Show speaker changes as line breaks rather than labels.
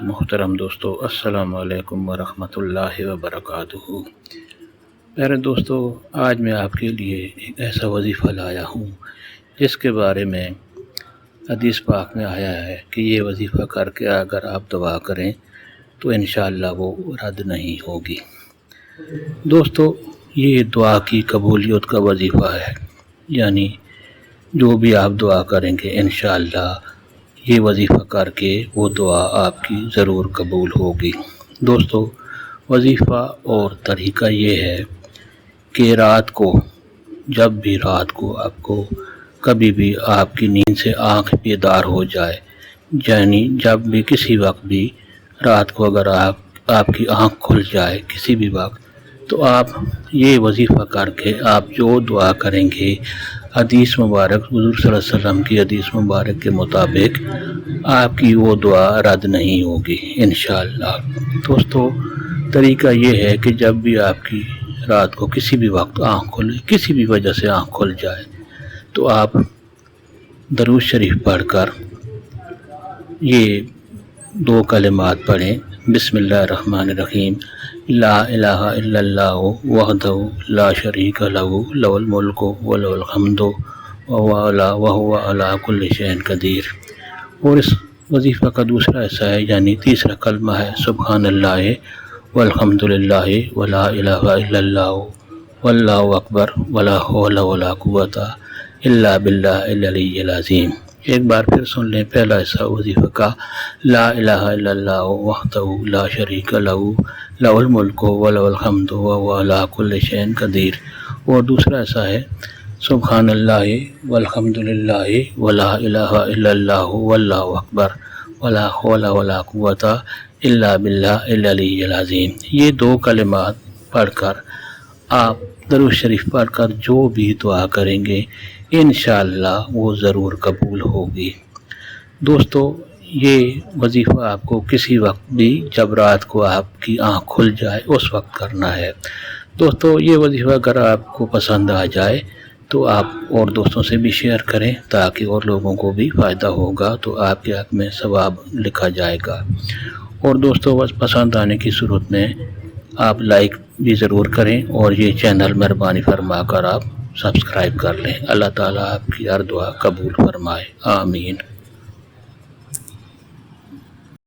محترم دوستو، السلام علیکم ورحمۃ اللہ وبرکاتہ۔ پیارے دوستو، آج میں آپ کے لیے ایک ایسا وظیفہ لایا ہوں جس کے بارے میں حدیث پاک میں آیا ہے کہ یہ وظیفہ کر کے اگر آپ دعا کریں تو انشاءاللہ وہ رد نہیں ہوگی۔ دوستو، یہ دعا کی قبولیت کا وظیفہ ہے، یعنی جو بھی آپ دعا کریں گے انشاءاللہ یہ وظیفہ کر کے وہ دعا آپ کی ضرور قبول ہوگی۔ دوستو، وظیفہ اور طریقہ یہ ہے کہ رات کو رات کو آپ کو کبھی بھی آپ کی نیند سے آنکھ بیدار ہو جائے، یعنی جب بھی کسی وقت بھی رات کو اگر آپ کی آنکھ کھل جائے کسی بھی وقت، تو آپ یہ وظیفہ کر کے آپ جو دعا کریں گے، حدیث مبارک حضور صلی اللہ علیہ وسلم کی حدیث مبارک کے مطابق آپ کی وہ دعا رد نہیں ہوگی انشاءاللہ۔ دوستو، طریقہ یہ ہے کہ جب بھی آپ کی رات کو کسی بھی وقت آنکھ کھلے، کسی بھی وجہ سے آنکھ کھل جائے، تو آپ درود شریف پڑھ کر یہ دو کلمات پڑھیں: بسم اللہ الرحمن الرحیم، لا الہ الا اللہ وحدہ لا شریک لہ لہ الملک ولہ الحمد وہو علی کل شیء قدیر۔ اور اس وظیفہ کا دوسرا حصہ ہے، یعنی تیسرا کلمہ ہے: سبحان اللہ والحمد للہ ولا الہ الا اللہ واللہ اکبر ولا حول ولا قوۃ الا باللہ العلی العظیم۔ ایک بار پھر سن لیں پہلا حصہ وظیفہ کا: لا الہ الا اللہ وحدہ لا شریک لہ لہ الملک ولہ الحمد وہو علی کل شیء قدیر۔ اور دوسرا حصہ ہے: سبحان اللہ والحمد للہ ولا الہ الا اللہ واللہ اکبر ولا حول ولا قوۃ الا باللہ العلی العظیم۔ یہ دو کلمات پڑھ کر آپ درود شریف پڑھ کر جو بھی دعا کریں گے انشاءاللہ وہ ضرور قبول ہوگی۔ دوستو، یہ وظیفہ آپ کو کسی وقت بھی جب رات کو آپ کی آنکھ کھل جائے اس وقت کرنا ہے۔ دوستو، یہ وظیفہ اگر آپ کو پسند آ جائے تو آپ اور دوستوں سے بھی شیئر کریں تاکہ اور لوگوں کو بھی فائدہ ہوگا، تو آپ کے حق میں ثواب لکھا جائے گا۔ اور دوستو، بس پسند آنے کی صورت میں آپ لائک بھی ضرور کریں اور یہ چینل مہربانی فرما کر آپ سبسکرائب کر لیں۔ اللہ تعالیٰ آپ کی ہر دعا قبول فرمائے، آمین۔